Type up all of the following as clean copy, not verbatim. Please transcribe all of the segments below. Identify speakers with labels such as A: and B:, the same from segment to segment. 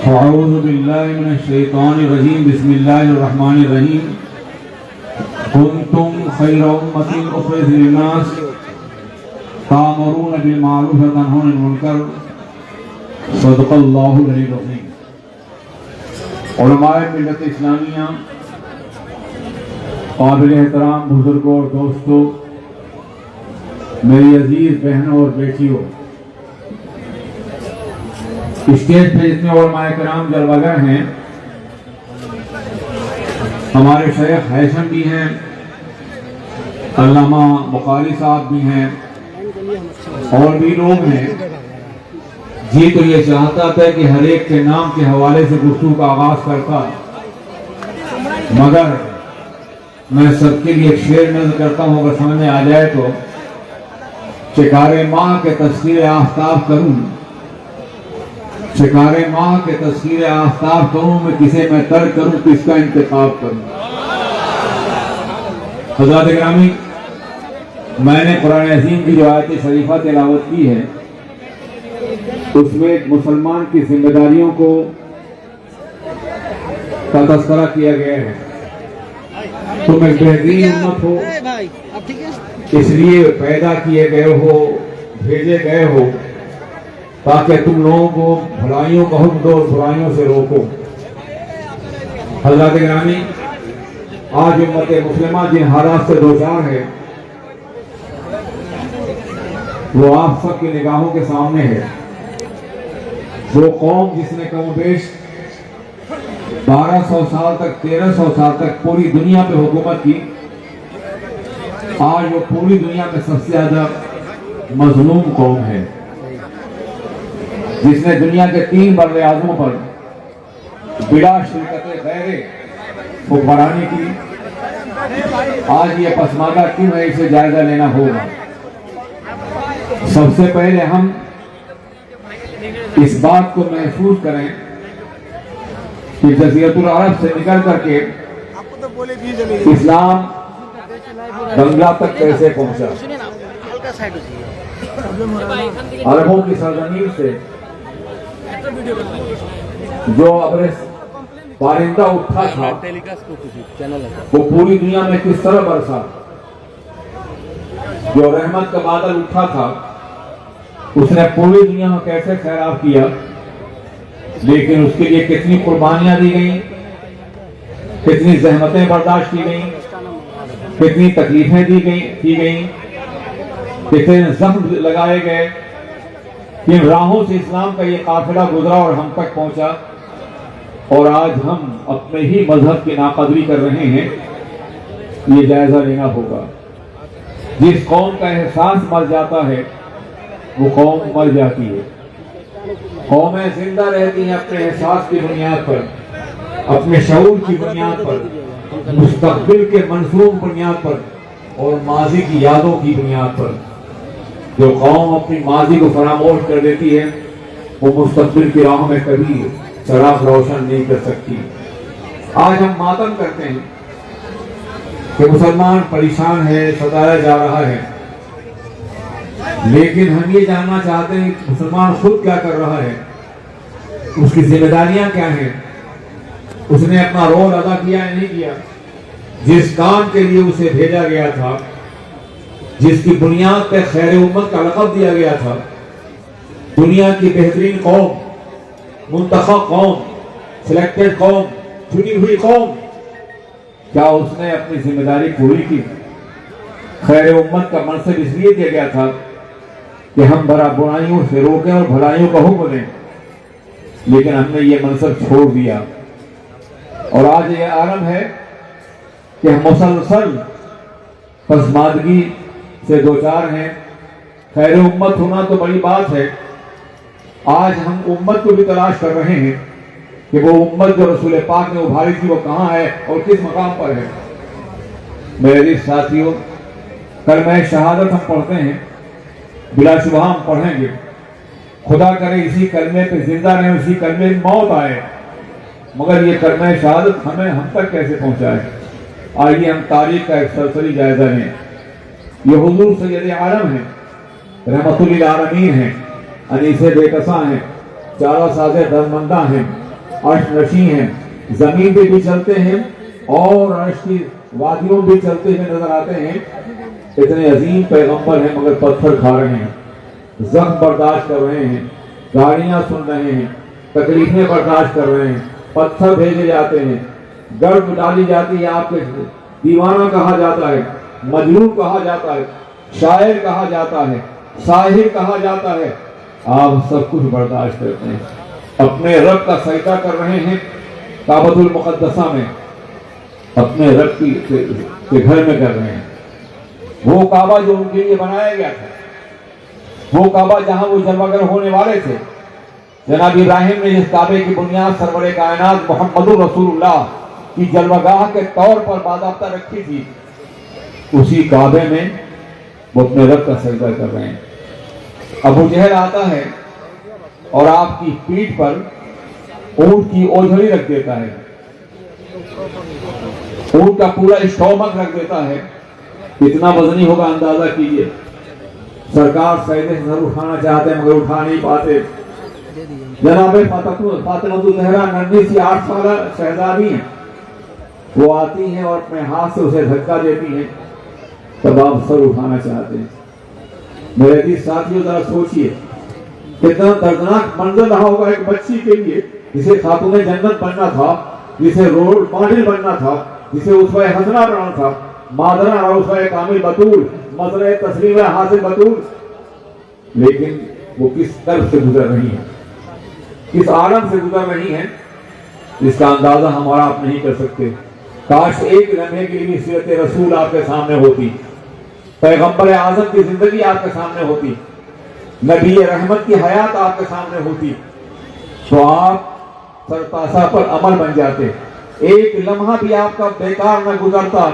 A: اعوذ باللہ من الشیطان الرجیم بسم اللہ الرحمن الرحیم کنتم خیر امۃ اخرجت للناس تأمرون بالمعروف وتنہون عن المنکر صدق اللہ العلی العظیم۔ علماء ملت اسلامیہ، قابل احترام بزرگوں اور دوستوں، میری عزیز بہنوں اور بیٹیوں، اسٹیج پہ جتنے علماء کرام جلوگر ہیں، ہمارے شیخ ہیثم بھی ہیں، علامہ بخاری صاحب بھی ہیں، اور بھی لوگ ہیں۔ جی تو یہ چاہتا تھا کہ ہر ایک کے نام کے حوالے سے گفتگو کا آغاز کرتا، مگر میں سب کے لیے ایک شعر نظر کرتا ہوں، اگر سمجھ میں آ جائے تو۔ شکار ماہ کے تذکیر آفتاب کروں، شکار ماہ کے تذکیر آفتاب کروں، میں کسے میں ترک کروں، کس کا انتخاب کروں۔ حضرات گرامی، میں نے قرآن عظیم کی جو آیت شریفہ تلاوت کی ہے، اس میں ایک مسلمان کی ذمہ داریوں کو کا تذکرہ کیا گیا ہے۔ تم ایک بہترین امت ہو، اس لیے پیدا کیے گئے ہو، بھیجے گئے ہو، تاکہ تم لوگوں کو بھلائیوں کا حکم دو اور برائیوں سے روکو۔ حضرات گرامی، آج امت مسلمہ جن حالات سے دوچار ہے، وہ آپ سب کی نگاہوں کے سامنے ہے۔ وہ قوم جس نے کم و بیش 1200 سال تک، 1300 سال تک پوری دنیا پہ حکومت کی، آج وہ پوری دنیا میں سب سے زیادہ مظلوم قوم ہے، جس نے دنیا کے 3 بر اعظموں پر بلا شرکت غیر حکمرانی کی۔ آج یہ پسماندہ کیوں ہے، اسے جائزہ لینا ہوگا۔ سب سے پہلے ہم اس بات کو محسوس کریں کہ جزیرۃ العرب سے نکل کر کے اسلام بنگلہ تک کیسے پہنچا۔ عربوں کی سرزمین سے جو ابر پارندہ اٹھا تھا، وہ پوری دنیا میں کس طرح برسا۔ جو رحمت کا بادل اٹھا تھا، اس نے پوری دنیا میں کیسے سیراب کیا، لیکن اس کے لیے کتنی قربانیاں دی گئیں، کتنی زحمتیں برداشت کی گئیں، کتنی تکلیفیں کی گئیں، کتنے زخم لگائے گئے۔ کن راہوں سے اسلام کا یہ قافلہ گزرا اور ہم تک پہنچا، اور آج ہم اپنے ہی مذہب کی ناقدری کر رہے ہیں۔ یہ جائزہ لینا ہوگا۔ جس قوم کا احساس مر جاتا ہے، وہ قوم مر جاتی ہے۔ قومیں زندہ رہتی ہیں اپنے احساس کی بنیاد پر، اپنے شعور کی بنیاد پر، مستقبل کے منصوب بنیاد پر، اور ماضی کی یادوں کی بنیاد پر۔ جو قوم اپنی ماضی کو فراموش کر دیتی ہے، وہ مستقبل کی راہ میں کبھی چراغ روشن نہیں کر سکتی۔ آج ہم ماتم کرتے ہیں کہ مسلمان پریشان ہے، ستایا جا رہا ہے، لیکن ہم یہ جاننا چاہتے ہیں کہ مسلمان خود کیا کر رہا ہے، اس کی ذمہ داریاں کیا ہیں، اس نے اپنا رول ادا کیا یا نہیں کیا۔ جس کام کے لیے اسے بھیجا گیا تھا، جس کی بنیاد پہ خیر امت کا لقب دیا گیا تھا، دنیا کی بہترین قوم، منتخب قوم، سلیکٹڈ قوم، چنی ہوئی قوم، کیا اس نے اپنی ذمہ داری پوری کی؟ خیر امت کا منصب اس لیے دیا گیا تھا کہ ہم برائیوں سے روکیں اور بھلائیوں کا حکم دیں، لیکن ہم نے یہ منصب چھوڑ دیا، اور آج یہ عالم ہے کہ ہم مسلسل پسماندگی سے دوچار ہیں۔ خیر امت ہونا تو بڑی بات ہے، آج ہم امت کو بھی تلاش کر رہے ہیں کہ وہ امت جو رسول پاک نے ابھاری تھی، وہ کہاں ہے اور کس مقام پر ہے۔ میرے ساتھیوں، کلمہ شہادت ہم پڑھتے ہیں، بلا شبہ ہم پڑھیں گے۔ خدا کرے اسی کلمے پہ زندہ رہیں، اسی کلمے میں موت آئے، مگر یہ کلمہ شہادت ہم تک کیسے پہنچائے۔ آئیے ہم تاریخ کا ایک سلسلی جائزہ لیں۔ یہ حضور سید عالم ہیں، رحمت للعالمین ہیں، انیس بے کساں ہیں، چارہ ساز درمندہ ہیں، عرش نشیں ہیں، زمین پہ بھی چلتے ہیں اور عرش کی وادیوں بھی چلتے ہوئے نظر آتے ہیں۔ اتنے عظیم پیغمبر ہیں مگر پتھر کھا رہے ہیں، زخم برداشت کر رہے ہیں، گالیاں سن رہے ہیں، تکلیفیں برداشت کر رہے ہیں، پتھر بھیجے جاتے ہیں، گرد ڈالی جاتی ہے، آپ کے دیوانہ کہا جاتا ہے، مجنون کہا جاتا ہے، شاعر کہا جاتا ہے، ساحر کہا جاتا ہے، آپ سب کچھ برداشت کرتے ہیں، اپنے رب کا سجدہ کر رہے ہیں کعبۃ المقدسہ میں، اپنے رب کے گھر میں کر رہے ہیں۔ وہ کعبہ جو ان کے لیے بنایا گیا تھا، وہ کعبہ جہاں وہ جلوگر ہونے والے تھے، جناب ابراہیم نے جس کعبے کی بنیاد سرور کائنات محمد رسول اللہ کی جلوگاہ کے طور پر باضابطہ رکھی تھی، اسی کعبے میں وہ اپنے رب کا سجدہ کر رہے ہیں۔ ابو جہل آتا ہے اور آپ کی پیٹھ پر اونٹ کی اوجھڑی رکھ دیتا ہے، اونٹ کا پورا اسٹومک رکھ دیتا ہے، کتنا وزنی ہوگا اندازہ کیجئے۔ سرکار سجدے سے سر اٹھانا چاہتے ہیں مگر اٹھا نہیں پاتے۔ جناب فاطمہ الزہرا ننھی سی 8 سالہ شہزادی ہیں، وہ آتی ہیں اور اپنے ہاتھ سے اسے دھکا دیتی ہیں، تب آپ سر اٹھانا چاہتے ہیں۔ میرے عزیز ساتھیوں ذرا سوچئے کتنا دردناک منظر رہا ہوگا ایک بچی کے لیے جسے خاتون جنت بننا تھا، جسے رول ماڈل بننا تھا، جسے اسوہ حسنہ بننا تھا، مادرہ اور اسوہ کامل بطول، مظہر تسلیم حاصل بطول، لیکن وہ کس طرف سے گزر رہی ہیں، کس عالم سے گزر رہی ہیں، اس کا اندازہ ہمارا آپ نہیں کر سکتے۔ کاش ایک لمحے کے لیے سیرت رسول آپ کے سامنے ہوتی، پیغمبر اعظم کی زندگی آپ کے سامنے ہوتی، نبی رحمت کی حیات آپ کے سامنے ہوتی، تو آپ سرتاسا پر عمل بن جاتے، ایک لمحہ بھی آپ کا بیکار نہ گزرتا،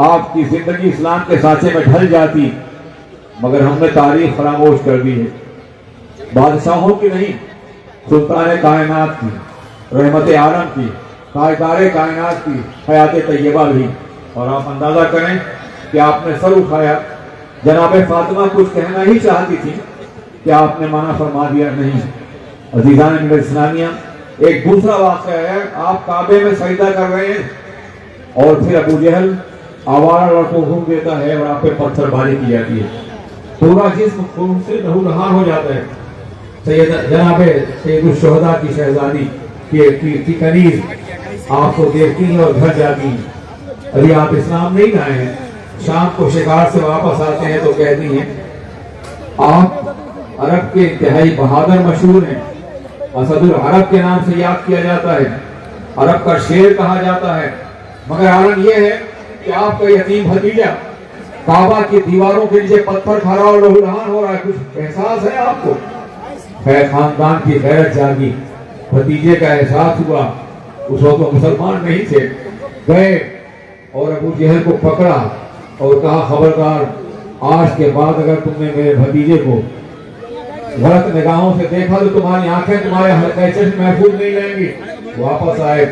A: آپ کی زندگی اسلام کے سانچے میں ڈھل جاتی، مگر ہم نے تاریخ فراموش کر دی ہے۔ بادشاہوں کی نہیں، سلطان کائنات کی، رحمت عالم کی، تاجدار کائنات کی حیات طیبہ بھی۔ اور آپ اندازہ کریں کہ آپ نے سر اٹھایا، جناب فاطمہ کچھ کہنا ہی چاہتی تھی کہ آپ نے منع فرما دیا نہیں۔ عزیزان ملت اسلامیہ، ایک دوسرا واقعہ ہے، آپ کعبے میں سجدہ کر رہے ہیں اور پھر ابو جہل آوارہ لڑکوں کو حکم دیتا ہے اور آپ پہ پتھر باری کی جاتی ہے، پورا جسم خون سے لہولہان ہو جاتا ہے۔ جناب سید الشہداء کی شہزادی کی کنیز آپ کو دیکھتی ہیں اور گھر جاتی ہیں، ابھی آپ اسلام نہیں لائے ہیں، شام کو شکار سے واپس آتے ہیں تو کہتی ہیں آپ عرب کے انتہائی بہادر مشہور ہیں، اسد العرب کے نام سے یاد کیا جاتا ہے، عرب کا شیر کہا جاتا ہے، مگر عالم یہ ہے کہ آپ کا یتیم بھتیجا کعبہ کی دیواروں کے نیچے پتھر کھا رہا اور لہولہان ہو رہا ہے، کچھ احساس ہے آپ کو؟ خیر خاندان کی غیرت جاگی، بھتیجے کا احساس ہوا، اس وقت وہ مسلمان نہیں تھے، گئے اور ابو جہل کو پکڑا اور کہا خبردار، آج کے بعد اگر تم نے میرے بھتیجے کو غلط نگاہوں سے دیکھا تو تمہاری آنکھیں تمہارے حلقۂ چشم محفوظ نہیں رہیں گی۔ واپس آئے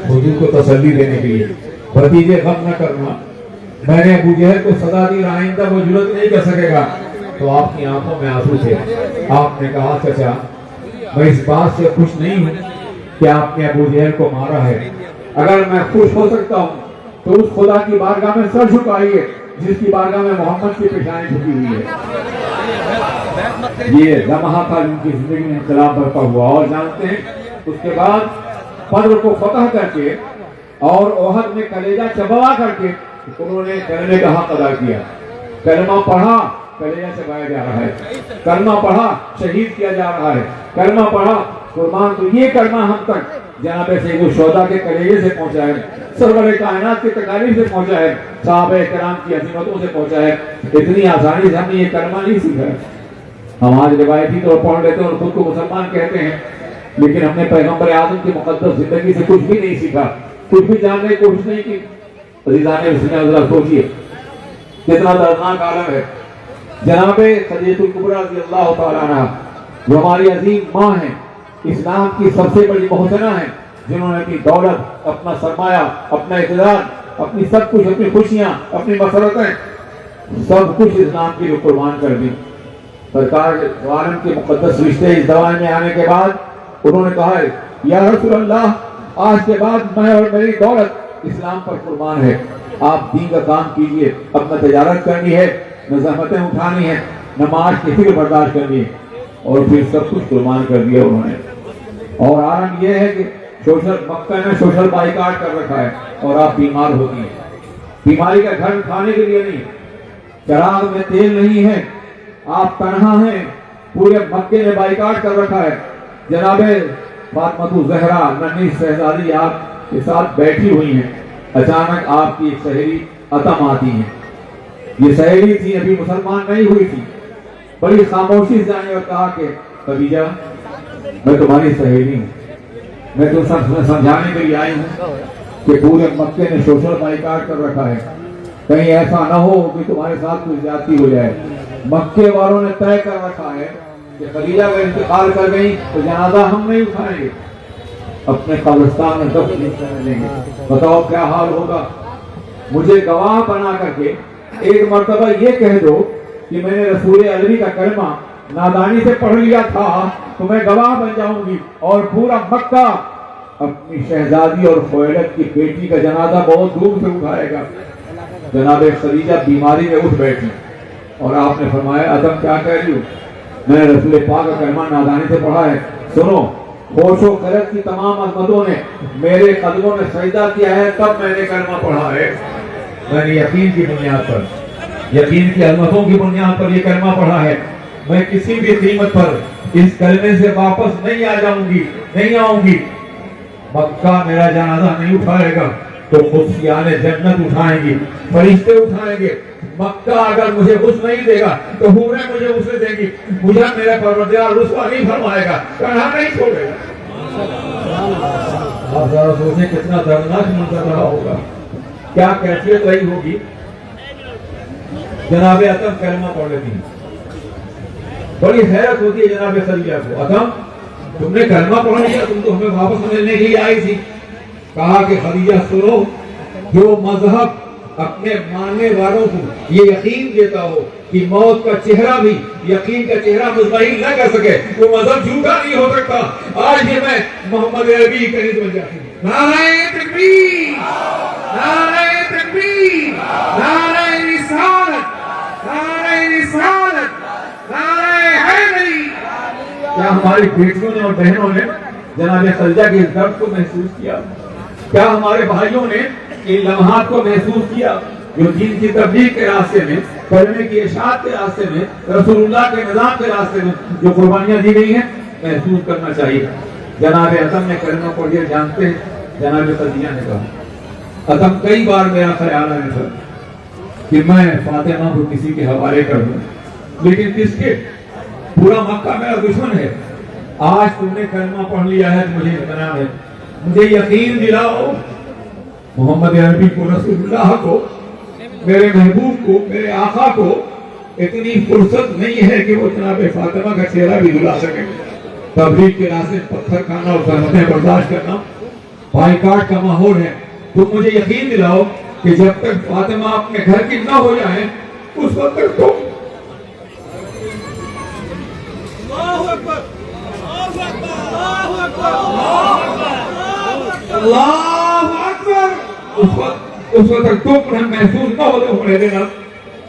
A: حضور کو تسلی دینے کے لیے، بھتیجے غم نہ کرنا، میں نے ابو جہل کو سزا دی، آئندہ وہ جرات نہیں کر سکے گا۔ تو آپ کی آنکھوں میں آنسو تھے، آپ نے کہا چچا میں اس بات سے خوش نہیں ہوں کہ آپ نے ابو جہل کو مارا ہے، اگر میں خوش ہو سکتا ہوں تو اس خدا کی بارگاہ میں سر جھکائیے جس کی بارگاہ میں محمد کی پیشانی جھکی ہوئی ہے۔ یہ لمحہ تھا جن کی زندگی میں انقلاب برپا ہوا، اور جانتے ہیں اس کے بعد بدر کو فتح کر کے اور احد میں کلیجہ چبوا کر کے انہوں نے کلمے کا حق ادا کیا، کلمہ پڑھا کلیجہ چبایا جا رہا ہے، کلمہ پڑھا شہید کیا جا رہا ہے، کلمہ پڑھا قربان، تو یہ کلمہ ہم تک جناب سید الشہداء کے کلیجے سے پہنچا ہے، سرور کائنات کی تکالیف سے پہنچا ہے، صحابہ کرام کی عظمتوں سے پہنچا ہے۔ اتنی آسانی سے ہم نے یہ کلمہ نہیں سیکھا ہے، ہم آج روایتی طور پڑھ لیتے ہیں اور خود کو مسلمان کہتے ہیں، لیکن ہم نے پیغمبر اعظم کی مقدس زندگی سے کچھ بھی نہیں سیکھا، کچھ بھی جاننے کی کوشش نہیں کی۔ عزیزان مسلمان ذرا سوچیے کتنا دردناک عالم ہے۔ جناب خدیجہ الکبریٰ رضی اللہ تعالیٰ عنہ جو ہماری عظیم ماں ہیں، اسلام کی سب سے بڑی محسنہ ہیں، جنہوں نے اپنی دولت، اپنا سرمایہ، اپنا اقتدار، اپنی سب کچھ، اپنی خوشیاں، اپنی مسرتیں، سب کچھ اسلام کے لیے قربان کر دی۔ سرکار عالم کے مقدس رشتے اس زمانے میں آنے کے بعد انہوں نے کہا ہے یا رسول اللہ آج کے بعد میں اور میری دولت اسلام پر قربان ہے، آپ دین کا کام کیجئے، اب نہ تجارت کرنی ہے، نہ زحمتیں اٹھانی ہے، نہ معاش کی فکر برداشت کرنی ہے، اور پھر سب کچھ قربان کر دیا انہوں نے۔ اور عالم یہ ہے کہ مکہ میں سوشل بائیکاٹ کر رکھا ہے اور آپ بیمار ہوتی ہیں، بیماری کا گھر کھانے کے لیے نہیں، چراغ میں تیل نہیں ہے، آپ تنہا ہیں، پورے مکے نے بائیکاٹ کر رکھا ہے، جناب فاطمہ زہرا ننھی شہزادی آپ کے ساتھ بیٹھی ہوئی ہیں، اچانک آپ کی ایک سہیلی عتم آتی ہیں، یہ سہیلی تھی ابھی مسلمان نہیں ہوئی تھی، بڑی خاموشی سے آئی اور کہا کہ خدیجہ میں تمہاری سہیلی ہوں، میں تم سب سمجھانے کے لیے آئی ہوں کہ پورے مکے نے سوشل بائیکاٹ کر رکھا ہے، کہیں ایسا نہ ہو کہ تمہارے ساتھ کوئی زیادتی ہو جائے۔ مکے والوں نے طے کر رکھا ہے کہ خدیجہ اگر انتقال کر گئی تو جنازہ ہم نہیں اٹھائیں گے، اپنے قبرستان میں دفن نہیں کرنے دیں گے۔ بتاؤ کیا حال ہوگا؟ مجھے گواہ بنا کر کے ایک مرتبہ یہ کہہ دو کہ میں نے رسول علوی کا کلمہ نادانی سے پڑھ لیا تھا تو میں گواہ بن جاؤں گی، اور پورا مکہ اپنی شہزادی اور خویلد کی بیٹی کا جنازہ بہت دور سے اٹھائے گا۔ جناب خدیجہ بیماری میں اٹھ بیٹھی اور آپ نے فرمایا عدم کیا کہہ رہی ہو؟ میں نے رسول پاک کا کلمہ نادانی سے پڑھا ہے، سنو خوش و خرد کی تمام عظمتوں نے میرے قدموں میں سجدہ کیا ہے، تب میں نے کلمہ پڑھا ہے، میں نے یقین کی بنیاد پر، یقین کی عظمتوں کی بنیاد پر یہ کلمہ پڑھا ہے، میں کسی بھی قیمت پر اس کلمے سے واپس نہیں آ جاؤں گی، نہیں آؤں گی۔ مکہ میرا جنازہ نہیں اٹھائے گا تو خفیان جنت اٹھائیں گی، فرشتے اٹھائیں گے، مکہ اگر مجھے غسل نہیں دے گا تو حوریں مجھے غسل دیں گی، مجھے میرا پروردگار رسوا نہیں فرمائے گا، کہاں نہیں چھوڑے گا۔ آپ ذرا سوچیں کتنا دردناک منظر رہا ہوگا، کیا کیفیت رہی ہوگی۔ جناب عتم کلمہ پڑھ لیتی ہیں، بڑی حیرت ہوتی ہے جناب خدیجہ کو، عتم تم نے کلمہ پڑھ لیا، تم تو ہمیں واپس ملنے کے لیے آئی تھی۔ کہا کہ خدیجہ سنو، جو مذہب اپنے ماننے والوں کو یہ یقین دیتا ہو کہ موت کا چہرہ بھی یقین کا چہرہ مزمحل نہ کر سکے، وہ مذہب جھوٹا نہیں ہو سکتا۔ آج یہ میں محمد عربی کی نسبت بن جاتی ہوں، نعرہ تکبیر، نعرہ تکبیر، نعرہ رسالت، نعرہ رسالت، نعرہ حیدری۔ کیا ہماری بیٹیوں نے اور بہنوں نے جناب خدیجہ کے درد کو محسوس کیا؟ کیا ہمارے بھائیوں نے ان لمحات کو محسوس کیا جو دین کی تبلیغ کے راستے میں، کلمے کی اشاعت کے راستے میں، رسول اللہ کے نظام کے راستے میں جو قربانیاں دی گئی ہیں محسوس کرنا چاہیے۔ جناب عتم نے کلمہ پڑھ لیا، جانتے ہیں جناب خدیجہ نے کہا عتم کئی بار میرا خیال آیا تھا کہ میں فاطمہ کو کسی کے حوالے کر دوں، لیکن کس کے؟ پورا مکہ میرا دشمن ہے، آج تم نے کلمہ پڑھ لیا ہے تو مجھے اطمینان ہے، مجھے یقین دلاؤ محمد عربی کو، رسول اللہ کو، میرے محبوب کو، میرے آقا کو اتنی فرصت نہیں ہے کہ وہ جناب فاطمہ کا چہرہ بھی دلا سکے۔ تبلیغ کے راستے پتھر کھانا اور زحمتیں برداشت کرنا بائیکاٹ کا ماحول ہے، تم مجھے یقین دلاؤ کہ جب تک فاطمہ اپنے گھر کی نہ ہو جائے اس وقت تک تو اللہ اکبر، اس وقت تک تو محسوس نہ ہونے دینا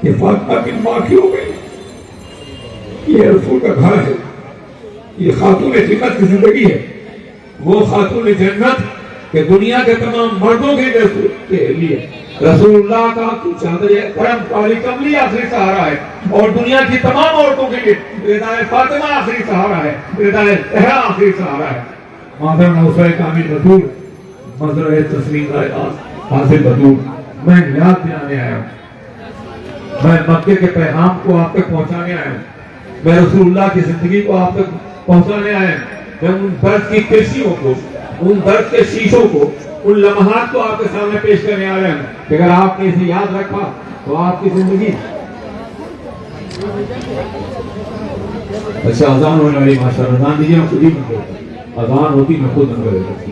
A: کہ فاطمہ کی ماں کی ہو گئی۔ یہ رسول کا گھر ہے، یہ خاتون جنت کی زندگی ہے، وہ خاتون جنت کہ دنیا کے تمام مردوں کے لیے رسول اللہ کا چادر کرم کالی کملی آخری سہارا ہے، اور دنیا کی تمام عورتوں کے لیے ردائے فاطمہ آخری سہارا ہے، ردائے زہرا آخری سہارا ہے۔ مادر نوسہ کامل بطول، مزرعہ تسلیم حاصل بطول، میں یاد دلانے آیا ہوں، میں مکے کے پیغام کو آپ تک پہنچانے آیا ہوں، میں رسول اللہ کی زندگی کو آپ تک پہنچانے آیا ہوں، میں ان درد کی کرسیوں کو، ان درد کے شیشوں کو، ان لمحات کو آپ کے سامنے پیش کرنے آ رہے ہیں کہ اگر آپ نے اسے یاد رکھا تو آپ کی زندگی۔ اچھا اذان ہونے والی، ماشاءاللہ اذان دیجیے، میں خود ہی بن گیا، اذان ہوتی میں خود بن گیا۔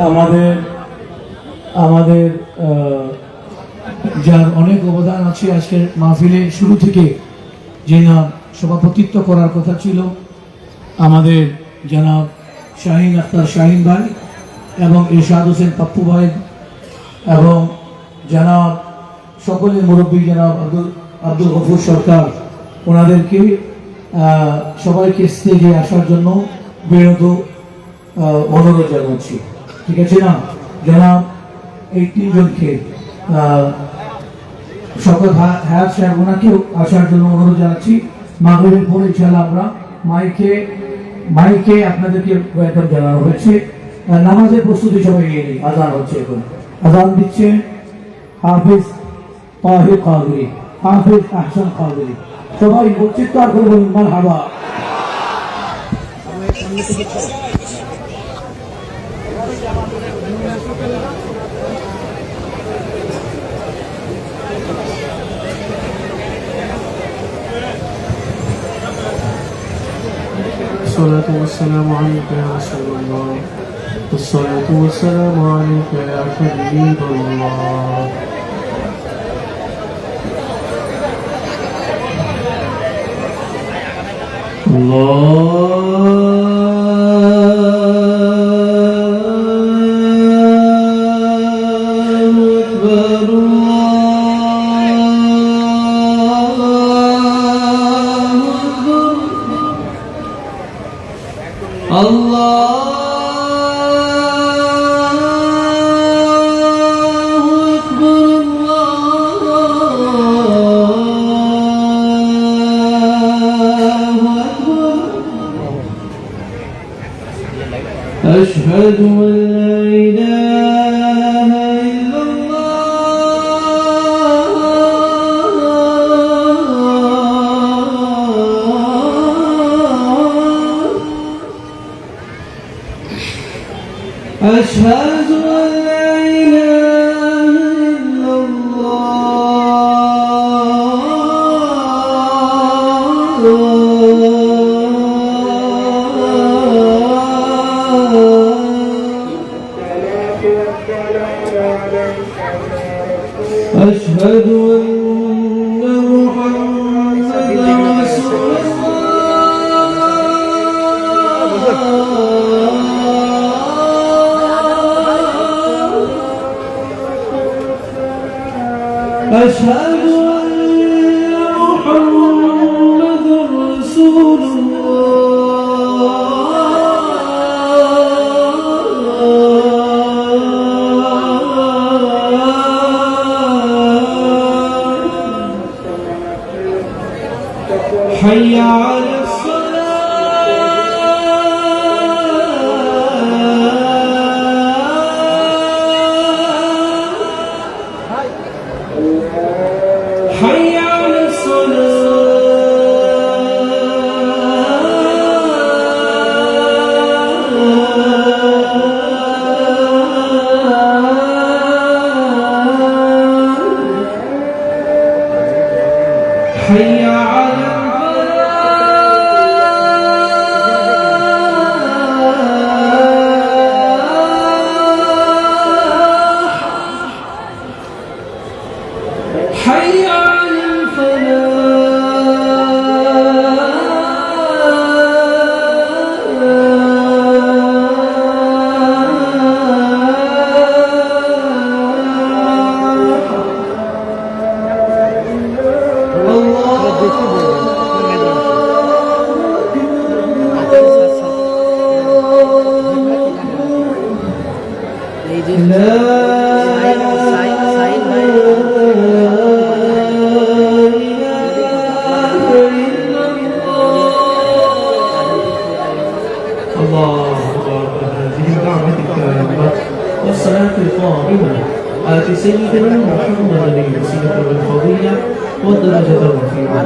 B: আমাদের আমাদের যার অনেক অবদান আছে আজকের মাহফিলের শুরু থেকে, যিনি সভাপতিত্ব করার কথা ছিল, আমাদের জনাব শাহিন আখতার শাহিন ভাই এবং ইরশাদ হোসেন পাপ্পু ভাই এবং জনাব সকলের মুরব্বী জনাব আব্দুল গফুর সরকার, ওনাদেরকে সবাইকে স্টেজে আসার জন্য বিনীত অনুরোধ জানাচ্ছি। ঠিক আছে না জনাব? এই তিনজনকে শকত হায়াত সাহেব, ওনাকেও আসার জন্য অনুরোধ জানাচ্ছি। মাগরিবের পরে ইনশাআল্লাহ আমরা মাইকে আপনাদেরকে ওয়েলকাম জানানো হয়েছে। নামাজের প্রস্তুতি সবাই নিয়ে নিই। আজান হচ্ছে, এখন আজান দিচ্ছে হাফিজ তাহির কাদরি, হাফিজ আহসান কাদরি। সবাই চিৎকার করে বলুন মারহাবা।
C: الصلاة والسلام عليك يا رسول الله، الصلاة والسلام عليك يا حبيب الله. أشهد أن لا إله إلا الله، أشهد أن لا إله إلا أشهد أن محمدا رسول الله، أشهد أن محمدا رسول حي على الصلاة، حي على الصلاة، حي على حي على والصلاة القائمة آت سيدنا محمدا الوسيلة والفضيلة والدرجة الرفيعة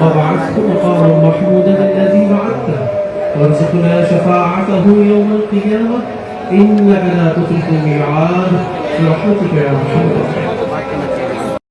C: وابعثه مقاما محمودا الذي بعثته وارزقنا شفاعته يوم القيامة إنك لا تخلف الميعاد برحمتك يا محمد.